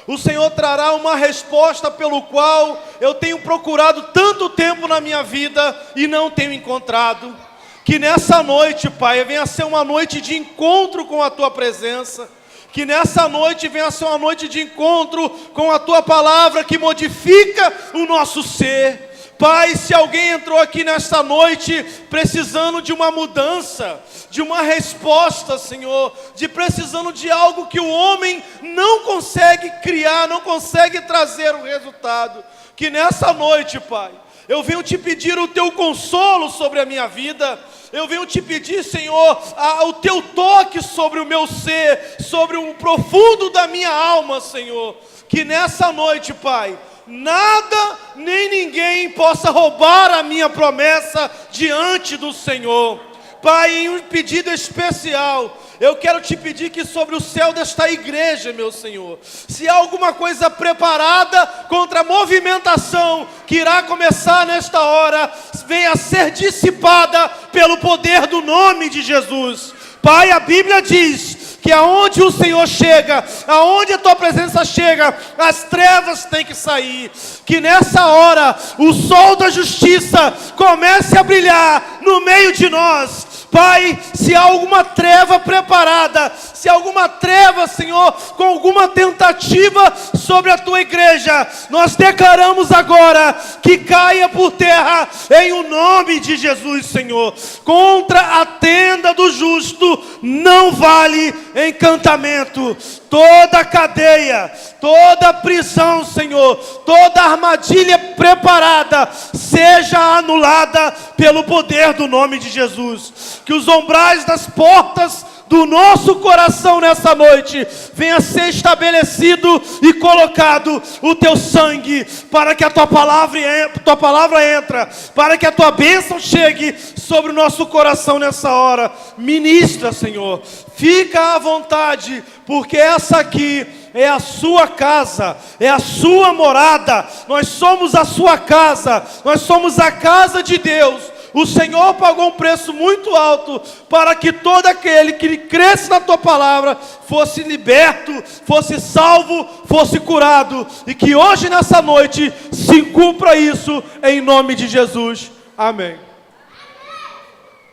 O Senhor trará uma resposta pelo qual eu tenho procurado tanto tempo na minha vida e não tenho encontrado. Que nessa noite, Pai, venha a ser uma noite de encontro com a Tua presença. Que nessa noite venha a ser uma noite de encontro com a Tua palavra que modifica o nosso ser. Pai, se alguém entrou aqui nesta noite precisando de uma mudança, de uma resposta, Senhor, precisando de algo que o homem não consegue criar, não consegue trazer o resultado, que nessa noite, Pai, eu venho te pedir o Teu consolo sobre a minha vida. Eu venho te pedir, Senhor, o Teu toque sobre o meu ser, sobre o profundo da minha alma, Senhor. Que nessa noite, Pai, nada nem ninguém possa roubar a minha promessa diante do Senhor. Pai, em um pedido especial, eu quero te pedir que sobre o céu desta igreja, meu Senhor, se há alguma coisa preparada contra a movimentação que irá começar nesta hora, venha a ser dissipada pelo poder do nome de Jesus. Pai, a Bíblia diz que aonde o Senhor chega, aonde a Tua presença chega, as trevas têm que sair. Que nessa hora o sol da justiça comece a brilhar no meio de nós. Pai, se há alguma treva preparada, se há alguma treva, Senhor, com alguma tentativa sobre a Tua igreja, nós declaramos agora que caia por terra em o nome de Jesus, Senhor. Contra a tenda do justo não vale encantamento. Toda cadeia, toda prisão, Senhor, toda armadilha preparada, seja anulada pelo poder do nome de Jesus. Que os umbrais das portas do nosso coração nessa noite venha ser estabelecido e colocado o Teu sangue, para que a Tua palavra entra, para que a Tua bênção chegue sobre o nosso coração nessa hora. Ministra, Senhor, fica à vontade, porque essa aqui é a Sua casa, é a Sua morada. Nós somos a Sua casa, nós somos a casa de Deus. O Senhor pagou um preço muito alto para que todo aquele que cresce na Tua palavra fosse liberto, fosse salvo, fosse curado. E que hoje, nessa noite, se cumpra isso em nome de Jesus. Amém.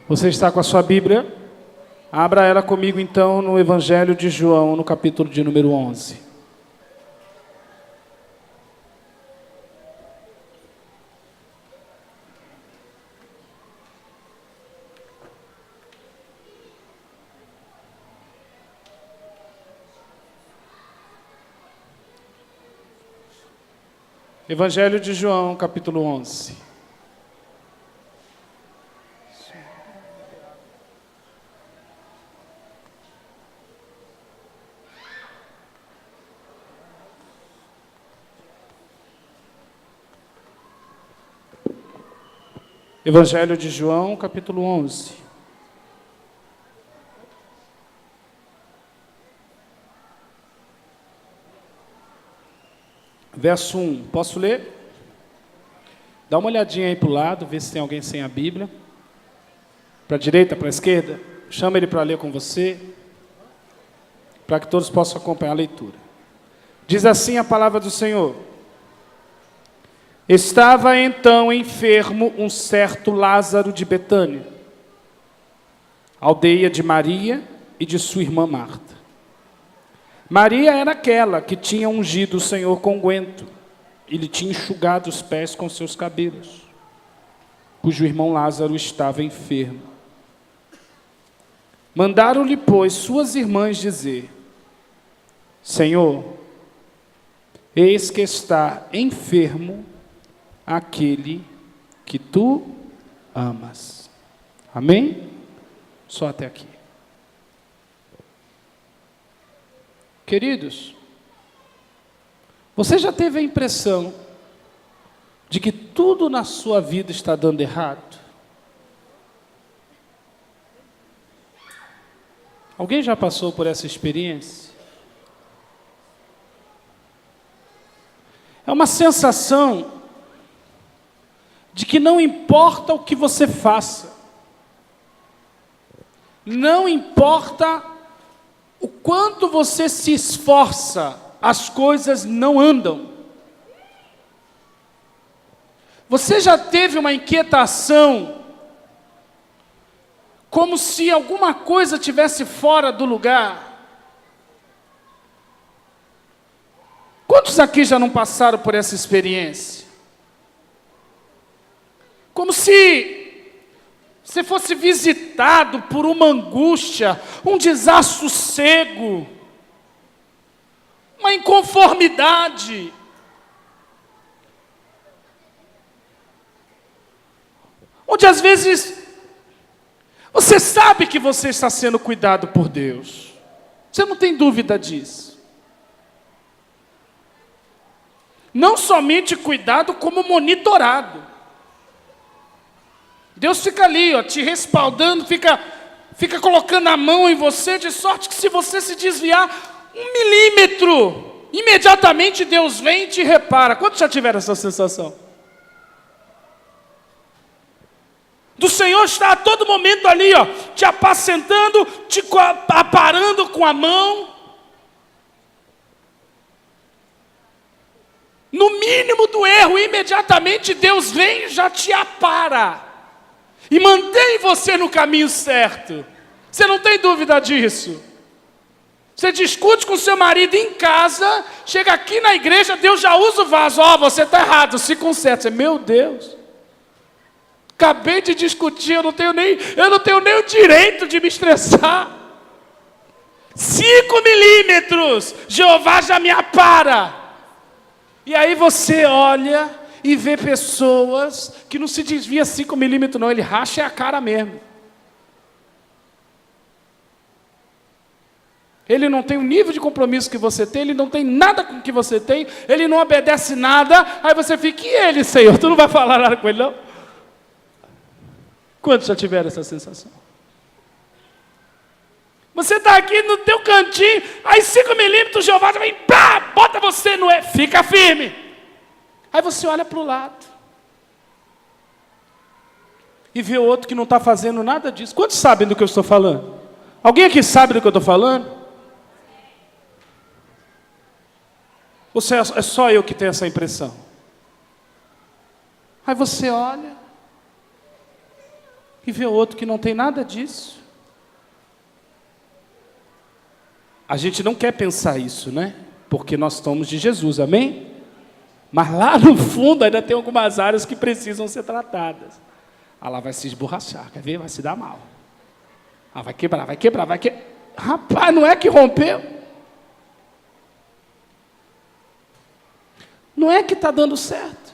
Você está com a sua Bíblia? Abra ela comigo então no Evangelho de João, no capítulo de número 11. Evangelho de João, capítulo 11. Evangelho de João, capítulo 11. Verso 1, posso ler? Dá uma olhadinha aí para o lado, vê se tem alguém sem a Bíblia. Para a direita, para a esquerda. Chama ele para ler com você, para que todos possam acompanhar a leitura. Diz assim a palavra do Senhor. Estava então enfermo um certo Lázaro de Betânia, aldeia de Maria e de sua irmã Marta. Maria era aquela que tinha ungido o Senhor com unguento e lhe tinha enxugado os pés com seus cabelos, cujo irmão Lázaro estava enfermo. Mandaram-lhe, pois, suas irmãs dizer: Senhor, eis que está enfermo aquele que tu amas. Amém? Só até aqui. Queridos, você já teve a impressão de que tudo na sua vida está dando errado? Alguém já passou por essa experiência? É uma sensação de que não importa o que você faça, não importa o quanto você se esforça, as coisas não andam. Você já teve uma inquietação, como se alguma coisa tivesse fora do lugar? Quantos aqui já não passaram por essa experiência? Como se você fosse visitado por uma angústia, um desassossego, uma inconformidade. Onde às vezes você sabe que você está sendo cuidado por Deus. Você não tem dúvida disso. Não somente cuidado, como monitorado. Deus fica ali, ó, te respaldando, fica colocando a mão em você, de sorte que se você se desviar 1 milímetro, imediatamente Deus vem e te repara. Quantos já tiveram essa sensação? Do Senhor está a todo momento ali, ó, te apacentando, te aparando com a mão. No mínimo do erro, imediatamente Deus vem e já te apara. E mantém você no caminho certo. Você não tem dúvida disso. Você discute com seu marido em casa, chega aqui na igreja, Deus já usa o vaso. Ó, você está errado, se conserta. Você, meu Deus, acabei de discutir, eu não tenho nem o direito de me estressar. 5 milímetros, Jeová já me apara. E aí você olha e vê pessoas que não se desvia 5 milímetros não, ele racha a cara mesmo. Ele não tem o nível de compromisso que você tem, ele não tem nada com o que você tem, ele não obedece nada, aí você fica, e ele, Senhor? Tu não vai falar nada com ele, não? Quantos já tiveram essa sensação? Você está aqui no teu cantinho, aí 5 milímetros, Jeová vem, pá, bota você no... Fica firme. Aí você olha para o lado. E vê o outro que não está fazendo nada disso. Quantos sabem do que eu estou falando? Alguém aqui sabe do que eu estou falando? Ou é só eu que tenho essa impressão? Aí você olha e vê o outro que não tem nada disso. A gente não quer pensar isso, né? Porque nós somos de Jesus, amém? Mas lá no fundo ainda tem algumas áreas que precisam ser tratadas. Ah, lá vai se esborrachar, quer ver? Vai se dar mal. Ah, vai quebrar. Rapaz, não é que rompeu? Não é que está dando certo?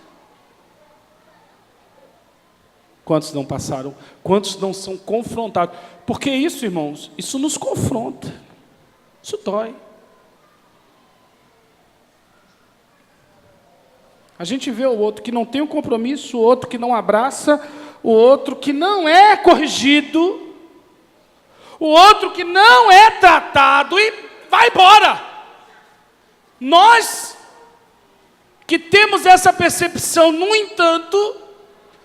Quantos não passaram? Quantos não são confrontados? Porque isso, irmãos, isso nos confronta. Isso dói. A gente vê o outro que não tem um compromisso, o outro que não abraça, o outro que não é corrigido, o outro que não é tratado e vai embora. Nós que temos essa percepção, no entanto,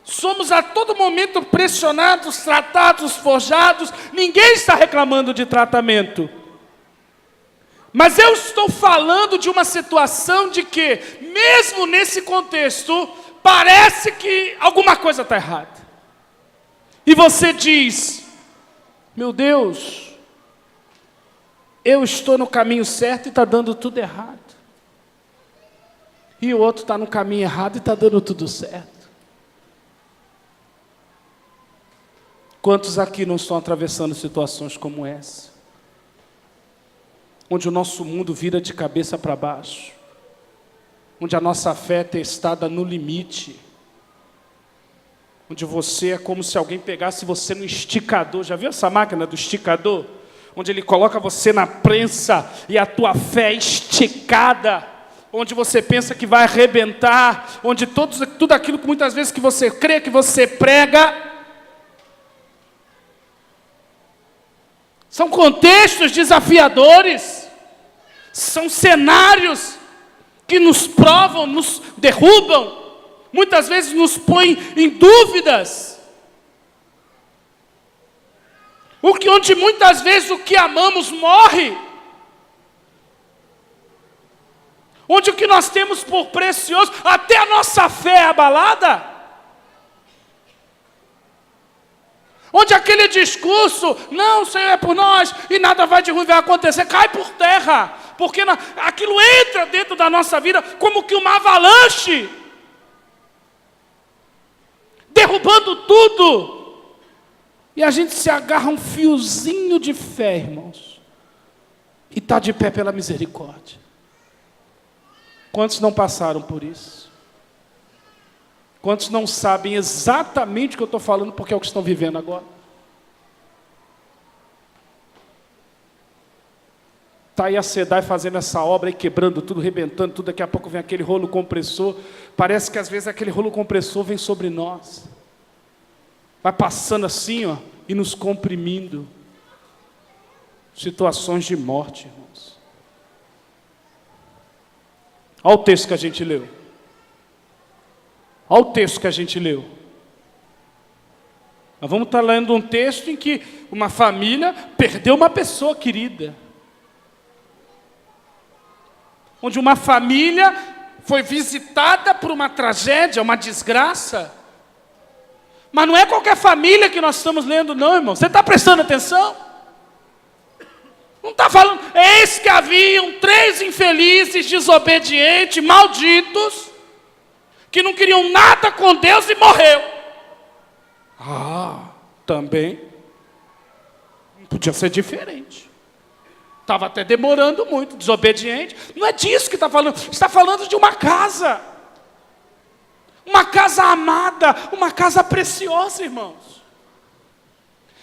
somos a todo momento pressionados, tratados, forjados. Ninguém está reclamando de tratamento. Mas eu estou falando de uma situação de que, mesmo nesse contexto, parece que alguma coisa está errada. E você diz, meu Deus, eu estou no caminho certo e está dando tudo errado. E o outro está no caminho errado e está dando tudo certo. Quantos aqui não estão atravessando situações como essa? Onde o nosso mundo vira de cabeça para baixo, onde a nossa fé é testada no limite, onde você é como se alguém pegasse você no esticador. Já viu essa máquina do esticador? Onde ele coloca você na prensa e a tua fé é esticada, onde você pensa que vai arrebentar, onde tudo aquilo que muitas vezes que você crê, que você prega, são contextos desafiadores, são cenários que nos provam, nos derrubam, muitas vezes nos põem em dúvidas. Onde muitas vezes o que amamos morre. onde o que nós temos por precioso, até a nossa fé é abalada, onde aquele discurso, não, o Senhor é por nós, e nada vai de ruim vai acontecer, cai por terra, porque aquilo entra dentro da nossa vida como que uma avalanche, derrubando tudo, e a gente se agarra um fiozinho de fé, irmãos, e está de pé pela misericórdia. Quantos não passaram por isso? Quantos não sabem exatamente o que eu estou falando, porque é o que estão vivendo agora? Está aí a SEDAI fazendo essa obra, aí quebrando tudo, rebentando tudo, daqui a pouco vem aquele rolo compressor, parece que às vezes aquele rolo compressor vem sobre nós, vai passando assim, ó, e nos comprimindo. Situações de morte, irmãos. Olha o texto que a gente leu. Olha o texto que a gente leu. Nós vamos estar lendo um texto em que uma família perdeu uma pessoa querida. Onde uma família foi visitada por uma tragédia, uma desgraça. Mas não é qualquer família que nós estamos lendo, não, irmão. Você está prestando atenção? Não está falando, eis que haviam 3 infelizes, desobedientes, malditos, que não queriam nada com Deus e morreu. Também podia ser diferente. Estava até demorando muito, desobediente. Não é disso que está falando. Está falando de uma casa. Uma casa amada, uma casa preciosa, irmãos.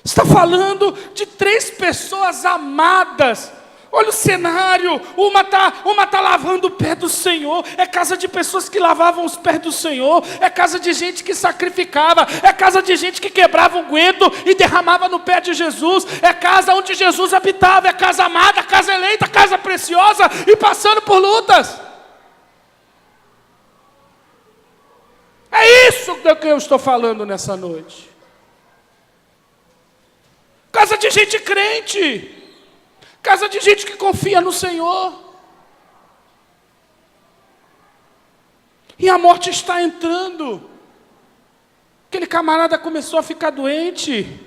Está falando de 3 pessoas amadas. Olha o cenário, uma tá lavando o pé do Senhor. É casa de pessoas que lavavam os pés do Senhor. É casa de gente que sacrificava. É casa de gente que quebrava o guento e derramava no pé de Jesus. É casa onde Jesus habitava. É casa amada, casa eleita, casa preciosa e passando por lutas. É isso que eu estou falando nessa noite. Casa de gente crente. Casa de gente que confia no Senhor. E a morte está entrando. Aquele camarada começou a ficar doente.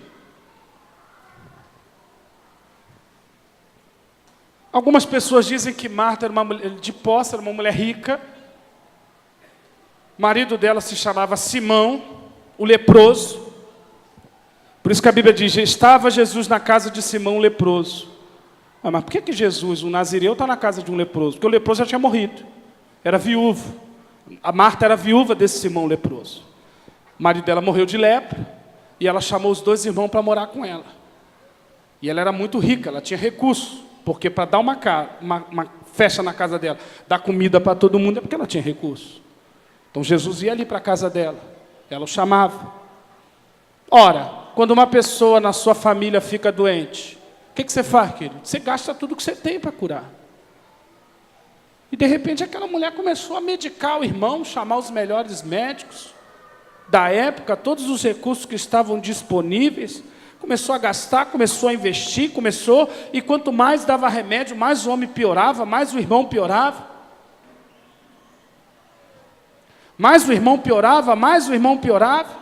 Algumas pessoas dizem que Marta era uma mulher de posse, era uma mulher rica. O marido dela se chamava Simão, o leproso. Por isso que a Bíblia diz, estava Jesus na casa de Simão, o leproso. Mas por que Jesus, um nazireu, está na casa de um leproso? Porque o leproso já tinha morrido, era viúvo. A Marta era viúva desse Simão leproso. O marido dela morreu de lepra, e ela chamou os 2 irmãos para morar com ela. E ela era muito rica, ela tinha recurso, porque para dar uma festa na casa dela, dar comida para todo mundo, é porque ela tinha recurso. Então Jesus ia ali para a casa dela, ela o chamava. Ora, quando uma pessoa na sua família fica doente, o que você faz, querido? Você gasta tudo que você tem para curar. E de repente aquela mulher começou a medicar o irmão, chamar os melhores médicos da época, todos os recursos que estavam disponíveis, começou a gastar, começou a investir, e quanto mais dava remédio, mais o homem piorava, mais o irmão piorava. Mais o irmão piorava, mais o irmão piorava.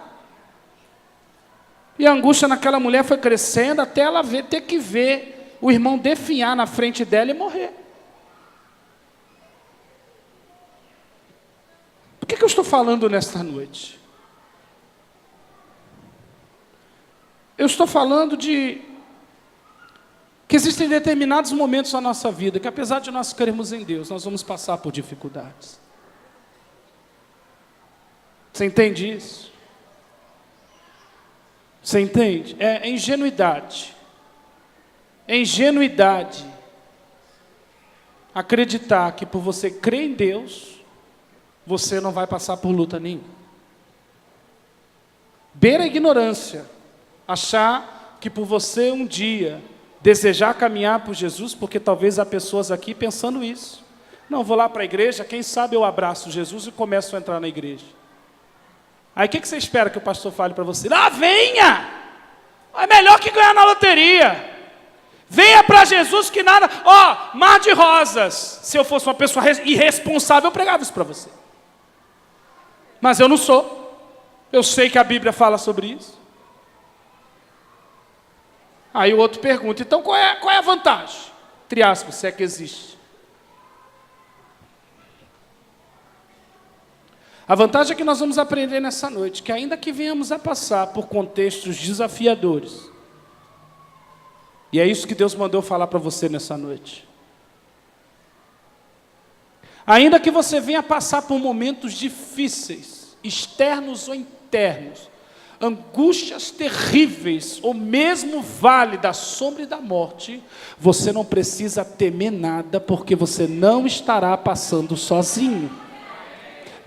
E a angústia naquela mulher foi crescendo até ela ter que ver o irmão definhar na frente dela e morrer. Por que eu estou falando nesta noite? Eu estou falando de que existem determinados momentos na nossa vida que, apesar de nós crermos em Deus, nós vamos passar por dificuldades. Você entende isso? Você entende? É ingenuidade. É ingenuidade acreditar que por você crer em Deus, você não vai passar por luta nenhuma. Beira a ignorância. Achar que por você um dia desejar caminhar por Jesus, porque talvez há pessoas aqui pensando isso. Não, vou lá para a igreja, quem sabe eu abraço Jesus e começo a entrar na igreja. Aí o que você espera que o pastor fale para você? Venha! É melhor que ganhar na loteria. Venha para Jesus que nada, mar de rosas. Se eu fosse uma pessoa irresponsável, eu pregava isso para você. Mas eu não sou. Eu sei que a Bíblia fala sobre isso. Aí o outro pergunta, então qual é a vantagem? Entre aspas, se é que existe. A vantagem é que nós vamos aprender nessa noite, que ainda que venhamos a passar por contextos desafiadores, e é isso que Deus mandou falar para você nessa noite. Ainda que você venha passar por momentos difíceis, externos ou internos, angústias terríveis, ou mesmo vale da sombra e da morte, você não precisa temer nada, porque você não estará passando sozinho.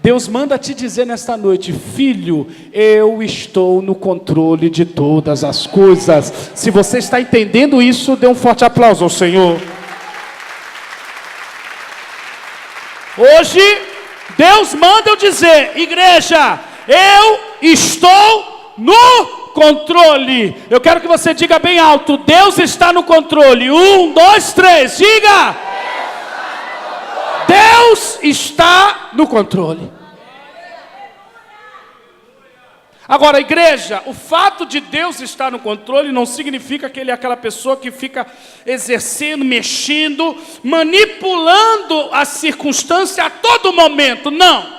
Deus manda te dizer nesta noite, filho, eu estou no controle de todas as coisas. Se você está entendendo isso, dê um forte aplauso ao Senhor. Hoje, Deus manda eu dizer, igreja, eu estou no controle. Eu quero que você diga bem alto, Deus está no controle. 1, 2, 3, diga! Deus está no controle. Agora, igreja, o fato de Deus estar no controle não significa que Ele é aquela pessoa que fica exercendo, mexendo, manipulando a circunstância a todo momento. Não.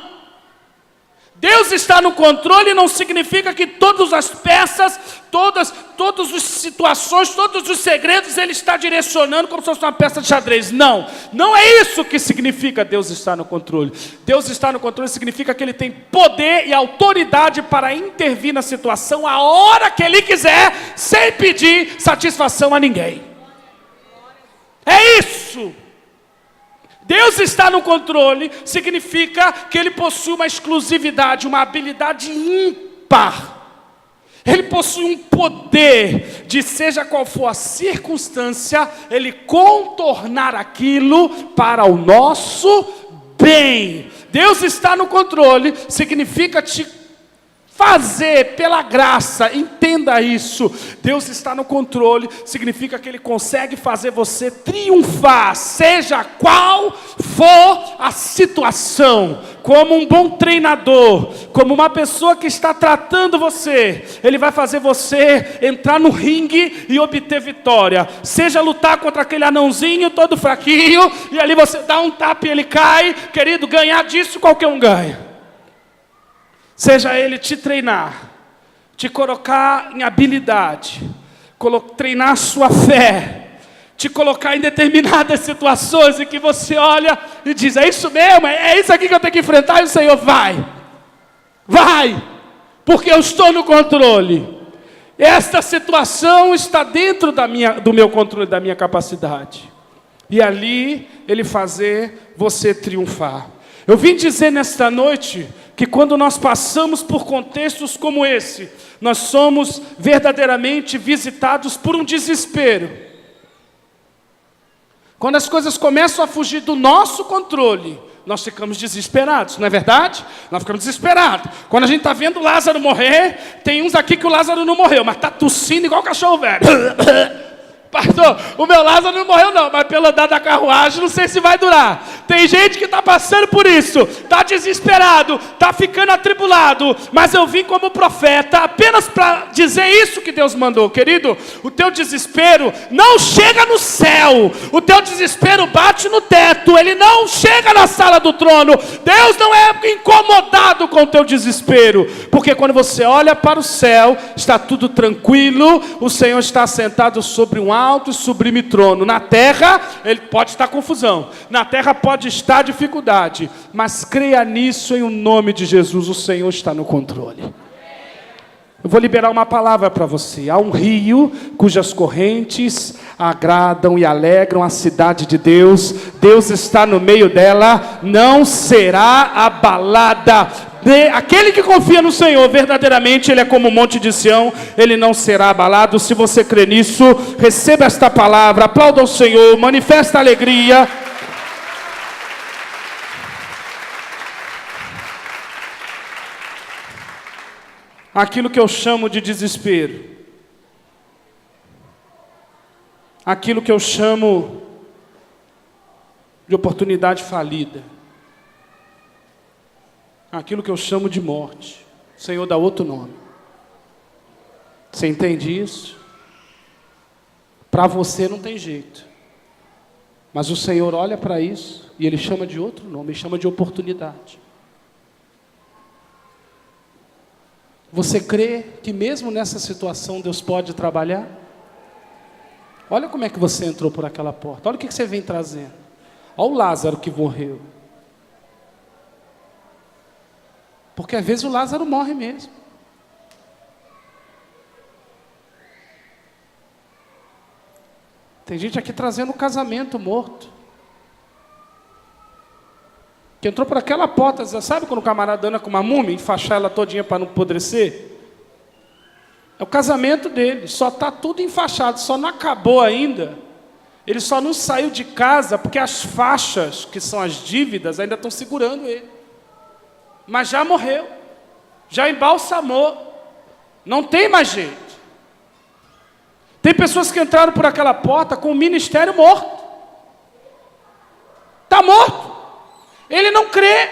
Deus está no controle não significa que todas as peças, todas as situações, todos os segredos Ele está direcionando como se fosse uma peça de xadrez. Não, não é isso que significa Deus estar no controle. Deus estar no controle significa que Ele tem poder e autoridade para intervir na situação a hora que Ele quiser, sem pedir satisfação a ninguém. É isso. Deus está no controle, significa que Ele possui uma exclusividade, uma habilidade ímpar. Ele possui um poder de, seja qual for a circunstância, Ele contornar aquilo para o nosso bem. Deus está no controle, significa te fazer pela graça, entenda isso. Deus está no controle, significa que Ele consegue fazer você triunfar, seja qual for a situação. Como um bom treinador, como uma pessoa que está tratando você, Ele vai fazer você entrar no ringue e obter vitória. Seja lutar contra aquele anãozinho todo fraquinho, e ali você dá um tapa e ele cai. Querido, ganhar disso qualquer um ganha. Seja Ele te treinar, te colocar em habilidade, treinar a sua fé, te colocar em determinadas situações em que você olha e diz, é isso mesmo, é isso aqui que eu tenho que enfrentar, e o Senhor vai, porque eu estou no controle. Esta situação está dentro do meu controle, da minha capacidade. E ali Ele fazer você triunfar. Eu vim dizer nesta noite que quando nós passamos por contextos como esse, nós somos verdadeiramente visitados por um desespero. Quando as coisas começam a fugir do nosso controle, nós ficamos desesperados, não é verdade? Nós ficamos desesperados. Quando a gente está vendo Lázaro morrer, tem uns aqui que o Lázaro não morreu, mas está tossindo igual cachorro velho. Pastor, o meu Lázaro não morreu não, mas pelo andar da carruagem não sei se vai durar. Tem gente que está passando por isso, está desesperado, está ficando atribulado, mas eu vim como profeta apenas para dizer isso que Deus mandou. Querido, o teu desespero não chega no céu, o teu desespero bate no teto, ele não chega na sala do trono. Deus não é incomodado com o teu desespero, porque quando você olha para o céu, está tudo tranquilo, o Senhor está sentado sobre um alto e sublime trono. Na terra, ele pode estar confusão, na terra pode estar dificuldade, mas creia nisso em o nome de Jesus, o Senhor está no controle. Eu vou liberar uma palavra para você. Há um rio cujas correntes agradam e alegram a cidade de Deus. Deus está no meio dela, não será abalada. Aquele que confia no Senhor, verdadeiramente, ele é como o monte de Sião, ele não será abalado. Se você crê nisso, receba esta palavra, aplauda o Senhor, manifesta alegria. Aquilo que eu chamo de desespero, aquilo que eu chamo de oportunidade falida, aquilo que eu chamo de morte. O Senhor dá outro nome. Você entende isso? Para você não tem jeito, mas o Senhor olha para isso e Ele chama de outro nome, Ele chama de oportunidade. Você crê que mesmo nessa situação Deus pode trabalhar? Olha como é que você entrou por aquela porta, olha o que você vem trazendo. Olha o Lázaro que morreu. Porque às vezes o Lázaro morre mesmo. Tem gente aqui trazendo um casamento morto. Que entrou por aquela porta, sabe quando o camarada anda com uma múmia, enfaixar ela todinha para não apodrecer? É o casamento dele, só está tudo enfaixado, só não acabou ainda. Ele só não saiu de casa porque as faixas, que são as dívidas, ainda estão segurando ele. Mas já morreu, já embalsamou, não tem mais jeito. Tem pessoas que entraram por aquela porta com o ministério morto. Está morto. Ele não crê.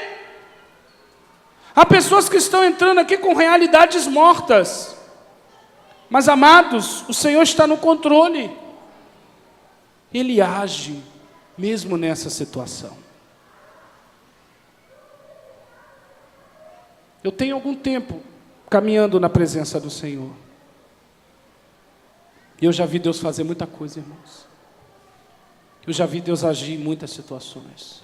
Há pessoas que estão entrando aqui com realidades mortas. Mas, amados, o Senhor está no controle. Ele age mesmo nessa situação. Eu tenho algum tempo caminhando na presença do Senhor. E eu já vi Deus fazer muita coisa, irmãos. Eu já vi Deus agir em muitas situações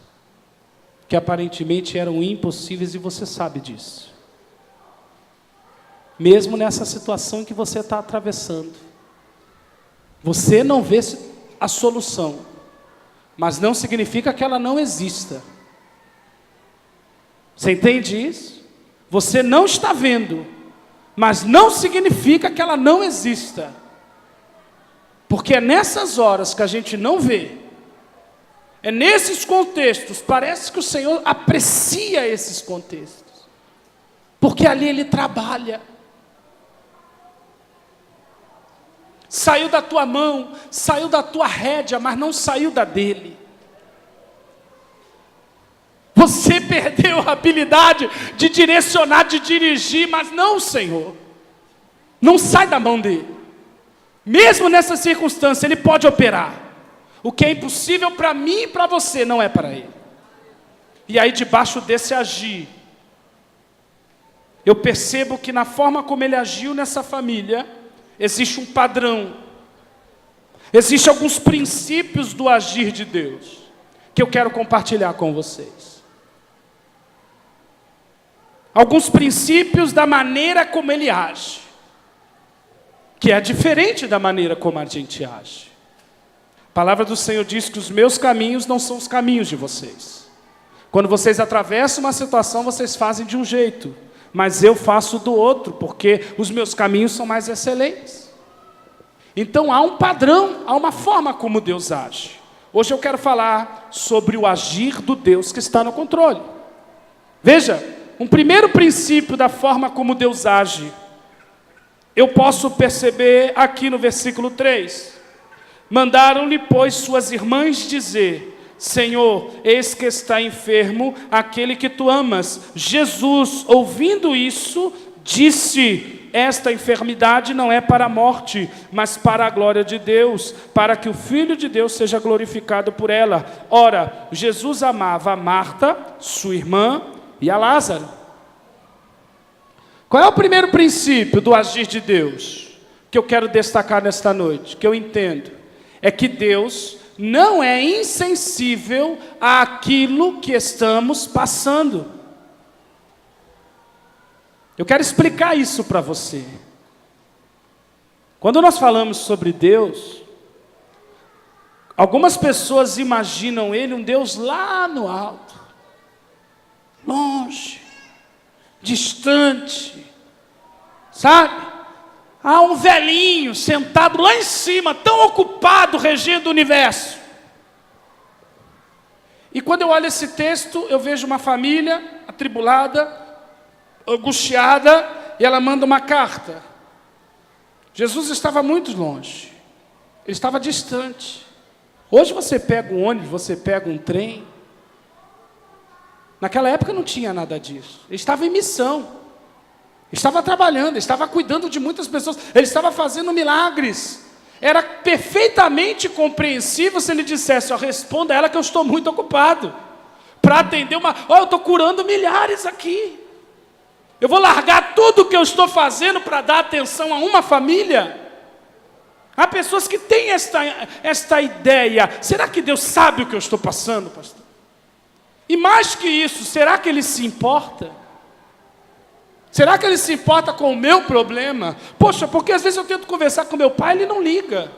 que aparentemente eram impossíveis, e você sabe disso. Mesmo nessa situação que você está atravessando, você não vê a solução, mas não significa que ela não exista. Você entende isso? Você não está vendo, mas não significa que ela não exista. Porque é nessas horas que a gente não vê, é nesses contextos, parece que o Senhor aprecia esses contextos, porque ali Ele trabalha. Saiu da tua mão, saiu da tua rédea, mas não saiu da dele. Você perdeu a habilidade de direcionar, de dirigir, mas não, Senhor. Não sai da mão dele. Mesmo nessa circunstância, Ele pode operar. O que é impossível para mim e para você, não é para Ele. E aí, debaixo desse agir, eu percebo que na forma como Ele agiu nessa família, existe um padrão. Existem alguns princípios do agir de Deus, que eu quero compartilhar com vocês. Alguns princípios da maneira como Ele age, que é diferente da maneira como a gente age. A palavra do Senhor diz que os meus caminhos não são os caminhos de vocês. Quando vocês atravessam uma situação, vocês fazem de um jeito, mas eu faço do outro, porque os meus caminhos são mais excelentes. Então há um padrão, há uma forma como Deus age. Hoje eu quero falar sobre o agir do Deus que está no controle. Veja, um primeiro princípio da forma como Deus age, eu posso perceber aqui no versículo 3. Mandaram-lhe, pois, suas irmãs dizer: Senhor, eis que está enfermo aquele que tu amas. Jesus, ouvindo isso, disse: esta enfermidade não é para a morte, mas para a glória de Deus, para que o Filho de Deus seja glorificado por ela. Ora, Jesus amava a Marta, sua irmã, e a Lázaro. Qual é o primeiro princípio do agir de Deus que eu quero destacar nesta noite, que eu entendo? É que Deus não é insensível àquilo que estamos passando. Eu quero explicar isso para você. Quando nós falamos sobre Deus, algumas pessoas imaginam Ele um Deus lá no alto, longe, distante, sabe? Há um velhinho sentado lá em cima, tão ocupado regendo o universo. E quando eu olho esse texto, eu vejo uma família atribulada, angustiada, e ela manda uma carta. Jesus estava muito longe. Ele estava distante. Hoje você pega um ônibus, você pega um trem. Naquela época não tinha nada disso. Ele estava em missão. Ele estava trabalhando, ele estava cuidando de muitas pessoas. Ele estava fazendo milagres. Era perfeitamente compreensível se ele dissesse, responda a ela que eu estou muito ocupado. Para atender eu estou curando milhares aqui. Eu vou largar tudo o que eu estou fazendo para dar atenção a uma família. Há pessoas que têm esta ideia. Será que Deus sabe o que eu estou passando, pastor? E mais que isso, será que Ele se importa? Será que Ele se importa com o meu problema? Poxa, porque às vezes eu tento conversar com meu pai, ele não liga.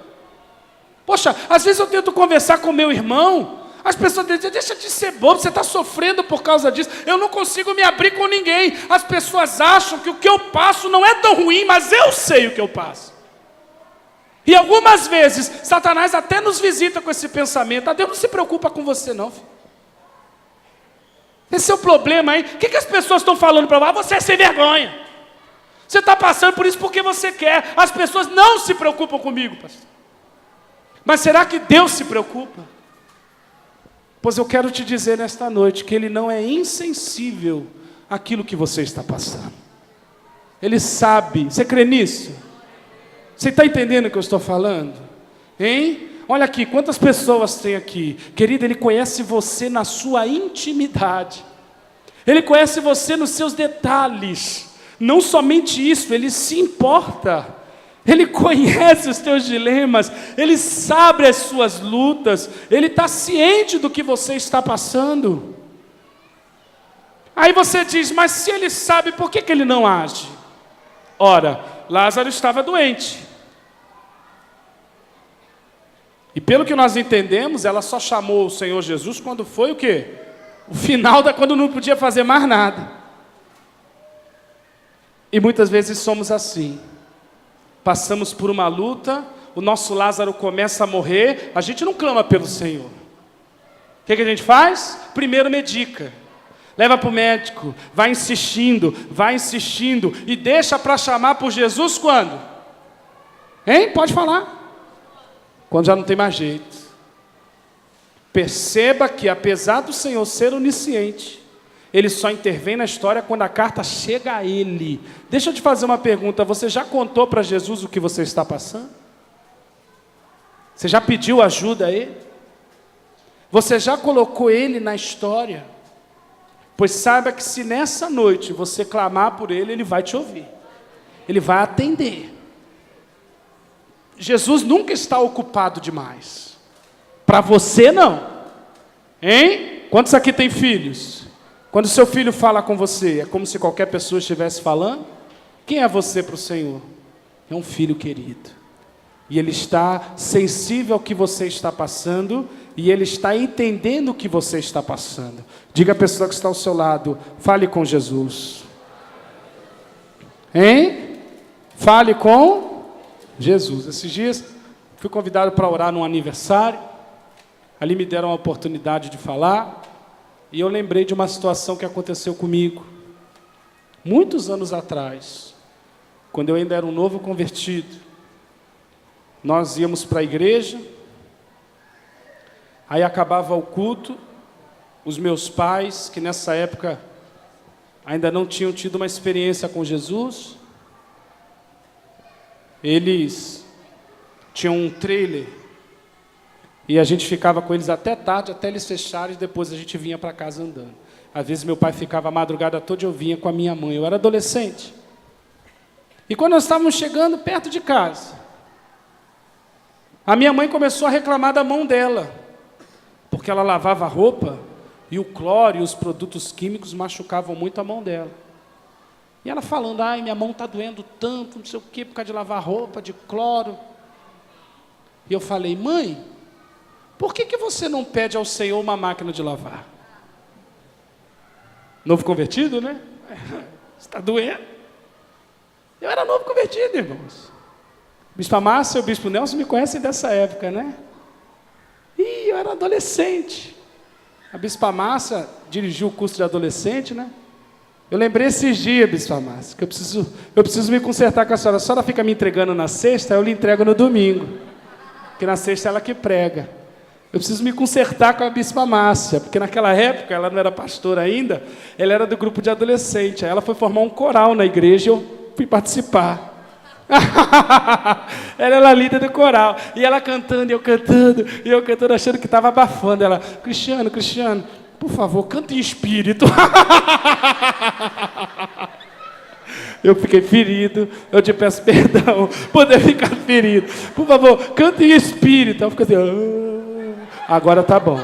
Poxa, às vezes eu tento conversar com meu irmão, as pessoas dizem, deixa de ser bobo, você está sofrendo por causa disso. Eu não consigo me abrir com ninguém. As pessoas acham que o que eu passo não é tão ruim, mas eu sei o que eu passo. E algumas vezes, Satanás até nos visita com esse pensamento. Deus não se preocupa com você não, filho. Esse é o problema, hein? O que as pessoas estão falando para você? Você é sem vergonha. Você está passando por isso porque você quer. As pessoas não se preocupam comigo, pastor. Mas será que Deus se preocupa? Pois eu quero te dizer nesta noite que Ele não é insensível àquilo que você está passando. Ele sabe. Você crê nisso? Você está entendendo o que eu estou falando? Hein? Olha aqui, quantas pessoas tem aqui? Querido, Ele conhece você na sua intimidade. Ele conhece você nos seus detalhes. Não somente isso, Ele se importa. Ele conhece os teus dilemas. Ele sabe as suas lutas. Ele está ciente do que você está passando. Aí você diz, mas se Ele sabe, por que Ele não age? Ora, Lázaro estava doente. E pelo que nós entendemos, ela só chamou o Senhor Jesus quando foi o quê? O final quando não podia fazer mais nada. E muitas vezes somos assim. Passamos por uma luta, o nosso Lázaro começa a morrer, a gente não clama pelo Senhor. O que a gente faz? Primeiro medica. Leva para o médico, vai insistindo, e deixa para chamar por Jesus quando? Hein? Pode falar. Quando já não tem mais jeito. Perceba que apesar do Senhor ser onisciente, Ele só intervém na história quando a carta chega a Ele. Deixa eu te fazer uma pergunta, você já contou para Jesus o que você está passando? Você já pediu ajuda a Ele? Você já colocou Ele na história? Pois saiba que se nessa noite você clamar por Ele, Ele vai te ouvir. Ele vai atender. Jesus nunca está ocupado demais. Para você não. Hein? Quantos aqui têm filhos? Quando seu filho fala com você, é como se qualquer pessoa estivesse falando? Quem é você para o Senhor? É um filho querido. E Ele está sensível ao que você está passando, e Ele está entendendo o que você está passando. Diga à pessoa que está ao seu lado, fale com Jesus. Hein? Fale com Jesus. Esses dias fui convidado para orar num aniversário. Ali me deram a oportunidade de falar. E eu lembrei de uma situação que aconteceu comigo muitos anos atrás, quando eu ainda era um novo convertido. Nós íamos para a igreja, aí acabava o culto, os meus pais, que nessa época ainda não tinham tido uma experiência com Jesus, eles tinham um trailer, e a gente ficava com eles até tarde, até eles fecharem, e depois a gente vinha para casa andando. Às vezes meu pai ficava a madrugada toda e eu vinha com a minha mãe. Eu era adolescente. E quando nós estávamos chegando perto de casa, a minha mãe começou a reclamar da mão dela, porque ela lavava a roupa e o cloro e os produtos químicos machucavam muito a mão dela. E ela falando, ai, minha mão está doendo tanto, não sei o quê, por causa de lavar roupa, de cloro. E eu falei, mãe, por que você não pede ao Senhor uma máquina de lavar? Novo convertido, né? Está doendo. Eu era novo convertido, irmãos. O Bispo Márcio e o Bispo Nelson me conhecem dessa época, né? E eu era adolescente. A Bispa Márcia dirigiu o curso de adolescente, né? Eu lembrei esses dias, Bispa Márcia, que eu preciso me consertar com a senhora. A senhora fica me entregando na sexta, eu lhe entrego no domingo. porque na sexta ela que prega. Eu preciso me consertar com a Bispa Márcia, porque naquela época ela não era pastora ainda, ela era do grupo de adolescente. Aí ela foi formar um coral na igreja e eu fui participar. Ela era a líder do coral. E ela cantando, e eu cantando, achando que estava abafando. Ela, Cristiano, por favor, canta em espírito. Eu fiquei ferido, eu te peço perdão, poder ficar ferido. Por favor, canta em espírito. Eu fico assim, agora tá bom.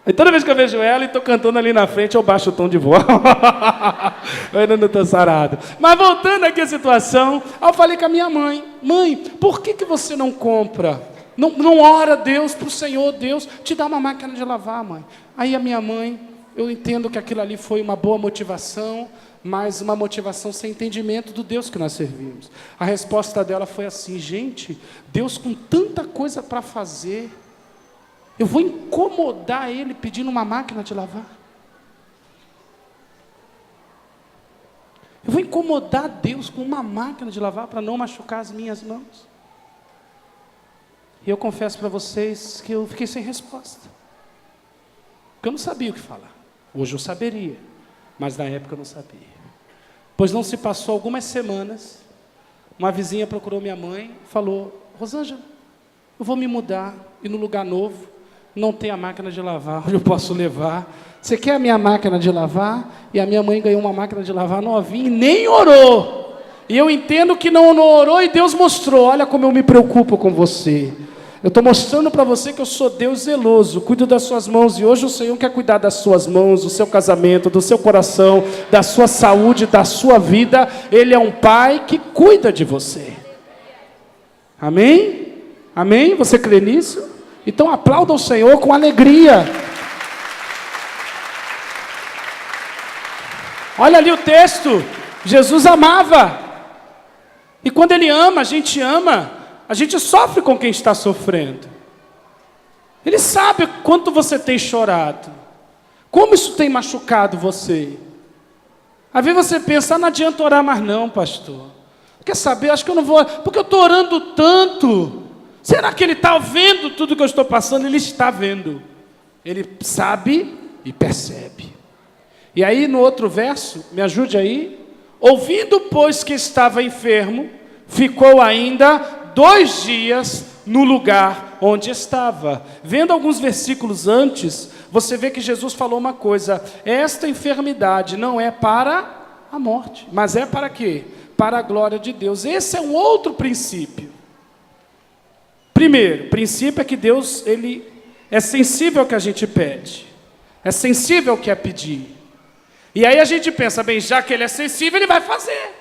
E toda vez que eu vejo ela e estou cantando ali na frente, eu baixo o tom de voz. Eu ainda não estou sarado. Mas voltando aqui à situação, eu falei com a minha mãe, mãe, por que você não compra? Não ora a Deus para o Senhor, Deus te dá uma máquina de lavar, mãe. Aí a minha mãe, eu entendo que aquilo ali foi uma boa motivação, mas uma motivação sem entendimento do Deus que nós servimos. A resposta dela foi assim, gente, Deus com tanta coisa para fazer, eu vou incomodar Ele pedindo uma máquina de lavar? Eu vou incomodar Deus com uma máquina de lavar para não machucar as minhas mãos? E eu confesso para vocês que eu fiquei sem resposta. Porque eu não sabia o que falar. Hoje eu saberia, mas na época eu não sabia. Pois não se passou algumas semanas, uma vizinha procurou minha mãe e falou, Rosângela, eu vou me mudar e no lugar novo não tem a máquina de lavar, onde eu posso levar. Você quer a minha máquina de lavar? E a minha mãe ganhou uma máquina de lavar novinha e nem orou. E eu entendo que não orou e Deus mostrou, olha como eu me preocupo com você. Eu estou mostrando para você que eu sou Deus zeloso, cuido das suas mãos, e hoje o Senhor quer cuidar das suas mãos, do seu casamento, do seu coração, da sua saúde, da sua vida. Ele é um Pai que cuida de você. Amém? Amém? Você crê nisso? Então aplauda o Senhor com alegria. Olha ali o texto, Jesus amava. E quando Ele ama, a gente sofre com quem está sofrendo. Ele sabe quanto você tem chorado, como isso tem machucado você. Às vezes você pensa, não adianta orar mais não, pastor. Quer saber, acho que eu não vou, porque eu estou orando tanto. Será que Ele está vendo tudo que eu estou passando? Ele está vendo. Ele sabe e percebe. E aí no outro verso, me ajude aí. Ouvindo, pois, que estava enfermo, ficou ainda 2 dias no lugar onde estava. Vendo alguns versículos antes, você vê que Jesus falou uma coisa, esta enfermidade não é para a morte, mas é para quê? Para a glória de Deus. Esse é um outro princípio. Primeiro, o princípio é que Deus, Ele é sensível ao que a gente pede, é sensível ao que é pedir. E aí a gente pensa, bem, já que Ele é sensível, Ele vai fazer.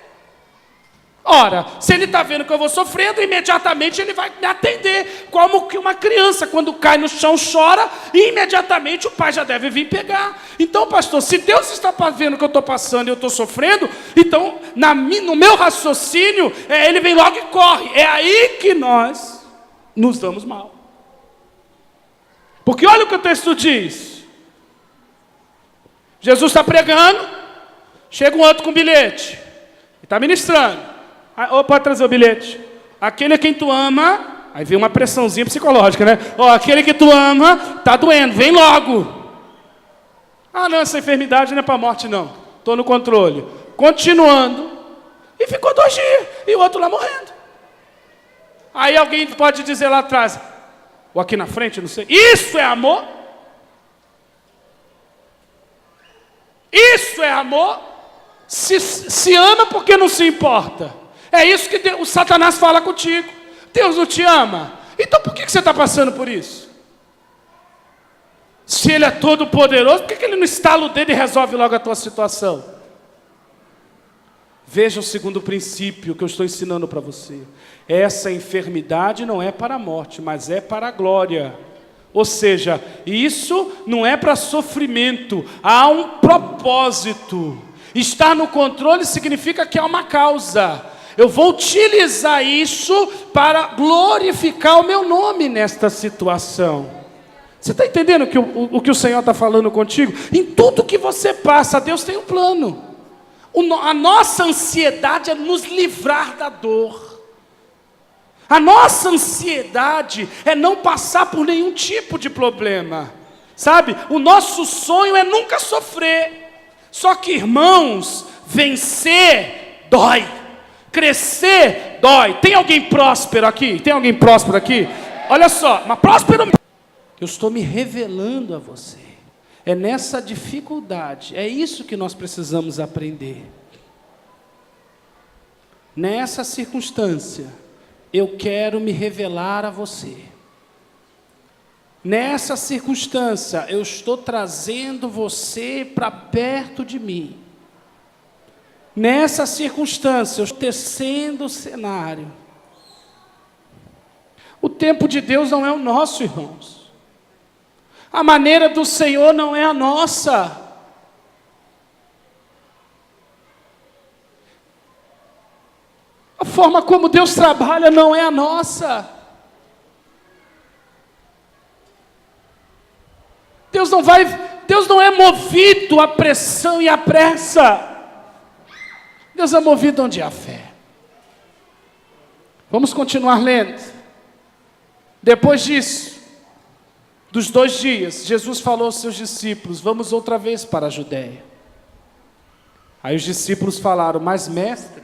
Ora, se Ele está vendo que eu vou sofrendo, imediatamente Ele vai me atender. Como que uma criança, quando cai no chão, chora, e imediatamente o pai já deve vir pegar. Então, pastor, se Deus está vendo que eu estou passando e eu estou sofrendo, então, no meu raciocínio, Ele vem logo e corre. É aí que nós nos damos mal. Porque olha o que o texto diz. Jesus está pregando, chega um outro com bilhete, está ministrando. Pode trazer o bilhete. Aquele a quem tu ama, aí vem uma pressãozinha psicológica, né? Aquele que tu ama, está doendo, vem logo. Não, essa enfermidade não é para a morte não, estou no controle. Continuando, e ficou 2 dias, e o outro lá morrendo. Aí alguém pode dizer lá atrás, ou aqui na frente, não sei, isso é amor? Isso é amor? Se ama porque não se importa. É isso que o Satanás fala contigo. Deus não te ama. Então por que você está passando por isso? Se Ele é todo poderoso, por que Ele não estala o dedo e resolve logo a tua situação? Veja o segundo princípio que eu estou ensinando para você. Essa enfermidade não é para a morte, mas é para a glória. Ou seja, isso não é para sofrimento, há um propósito. Estar no controle significa que há uma causa. Eu vou utilizar isso para glorificar o meu nome nesta situação. Você está entendendo o que o Senhor está falando contigo? Em tudo que você passa, Deus tem um plano. A nossa ansiedade é nos livrar da dor. A nossa ansiedade é não passar por nenhum tipo de problema. Sabe? O nosso sonho é nunca sofrer. Só que, irmãos, vencer dói. Crescer dói. Tem alguém próspero aqui? Tem alguém próspero aqui? Olha só, mas próspero. Eu estou me revelando a você. É nessa dificuldade, é isso que nós precisamos aprender. Nessa circunstância, eu quero me revelar a você. Nessa circunstância, eu estou trazendo você para perto de mim. Nessa circunstância, eu estou tecendo o cenário. O tempo de Deus não é o nosso, irmãos. A maneira do Senhor não é a nossa. A forma como Deus trabalha não é a nossa. Deus não é movido à pressão e à pressa. Deus é movido onde há fé. Vamos continuar lendo. Depois disso, dos 2 dias, Jesus falou aos seus discípulos: vamos outra vez para a Judéia. Aí os discípulos falaram: mas mestre,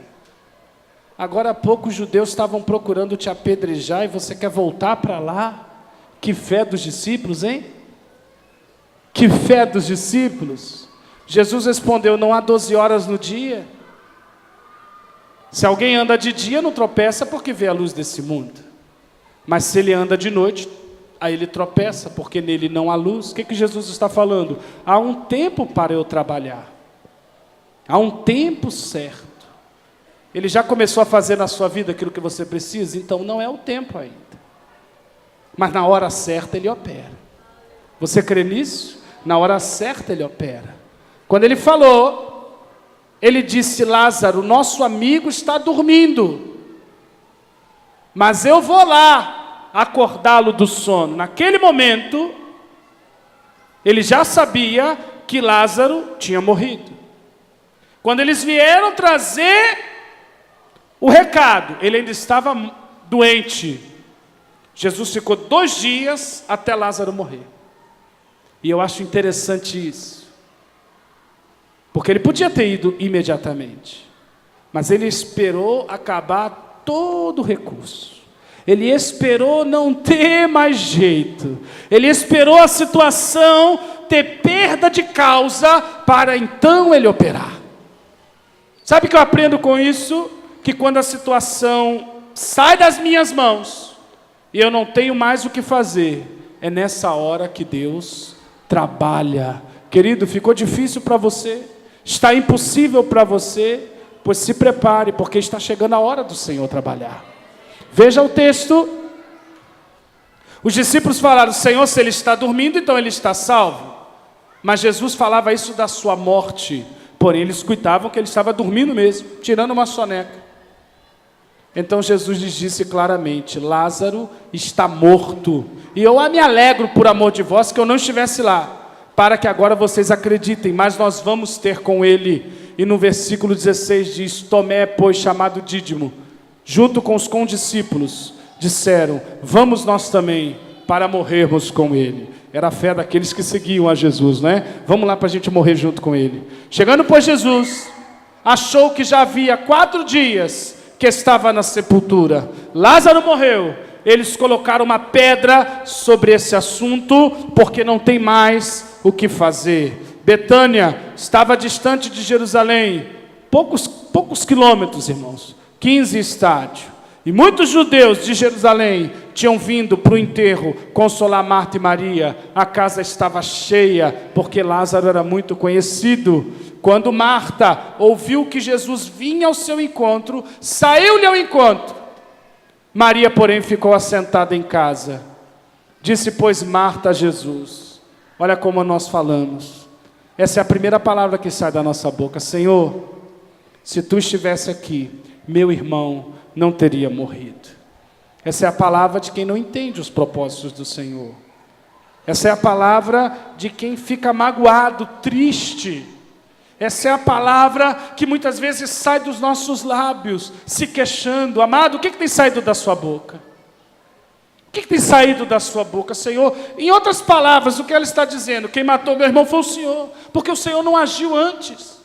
agora há pouco os judeus estavam procurando te apedrejar e você quer voltar para lá? Que fé dos discípulos, hein? Que fé dos discípulos. Jesus respondeu: não há 12 horas no dia? Se alguém anda de dia, não tropeça porque vê a luz desse mundo. Mas se ele anda de noite, aí ele tropeça, porque nele não há luz. O que Jesus está falando? Há um tempo para eu trabalhar. Há um tempo certo. Ele já começou a fazer na sua vida aquilo que você precisa, então não é o tempo ainda. Mas na hora certa ele opera. Você crê nisso? Na hora certa ele opera. Quando ele falou, ele disse: Lázaro, nosso amigo está dormindo, mas eu vou lá acordá-lo do sono. Naquele momento, ele já sabia que Lázaro tinha morrido. Quando eles vieram trazer o recado, ele ainda estava doente. Jesus ficou 2 dias até Lázaro morrer. E eu acho interessante isso, porque ele podia ter ido imediatamente, mas ele esperou acabar todo o recurso. Ele esperou não ter mais jeito. Ele esperou a situação ter perda de causa para então ele operar. Sabe o que eu aprendo com isso? Que quando a situação sai das minhas mãos e eu não tenho mais o que fazer, é nessa hora que Deus trabalha. Querido, ficou difícil para você? Está impossível para você? Pois se prepare, porque está chegando a hora do Senhor trabalhar. Veja o texto. Os discípulos falaram: Senhor, se ele está dormindo, então ele está salvo. Mas Jesus falava isso da sua morte. Porém, eles cuidavam que ele estava dormindo mesmo, tirando uma soneca. Então Jesus lhes disse claramente: Lázaro está morto. E eu me alegro por amor de vós que eu não estivesse lá, para que agora vocês acreditem, mas nós vamos ter com ele. E no versículo 16 diz: Tomé, pois, chamado Dídimo, junto com os condiscípulos, disseram: vamos nós também, para morrermos com ele. Era a fé daqueles que seguiam a Jesus, né? Vamos lá para a gente morrer junto com ele. Chegando, pois, Jesus achou que já havia 4 dias que estava na sepultura. Lázaro morreu. Eles colocaram uma pedra sobre esse assunto, porque não tem mais o que fazer. Betânia estava distante de Jerusalém, poucos quilômetros, irmãos, 15 estádios. E muitos judeus de Jerusalém tinham vindo para o enterro consolar Marta e Maria. A casa estava cheia, porque Lázaro era muito conhecido. Quando Marta ouviu que Jesus vinha ao seu encontro, saiu-lhe ao encontro. Maria, porém, ficou assentada em casa. Disse, pois, Marta a Jesus: olha como nós falamos. Essa é a primeira palavra que sai da nossa boca: Senhor, se tu estivesse aqui, meu irmão não teria morrido. Essa é a palavra de quem não entende os propósitos do Senhor. Essa é a palavra de quem fica magoado, triste. Essa é a palavra que muitas vezes sai dos nossos lábios, se queixando. Amado, o que tem saído da sua boca? O que tem saído da sua boca, Senhor? Em outras palavras, o que ela está dizendo? Quem matou meu irmão foi o Senhor, porque o Senhor não agiu antes.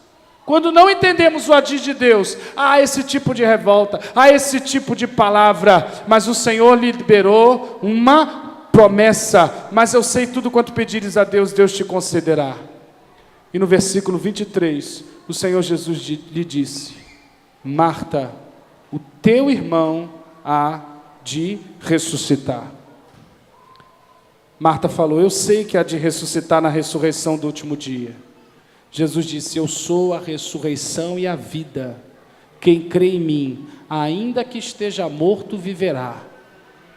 Quando não entendemos o agir de Deus, há esse tipo de revolta, há esse tipo de palavra, mas o Senhor liberou uma promessa, mas eu sei tudo quanto pedires a Deus, Deus te concederá. E no versículo 23, o Senhor Jesus lhe disse: Marta, o teu irmão há de ressuscitar. Marta falou: eu sei que há de ressuscitar na ressurreição do último dia. Jesus disse: eu sou a ressurreição e a vida. Quem crê em mim, ainda que esteja morto, viverá.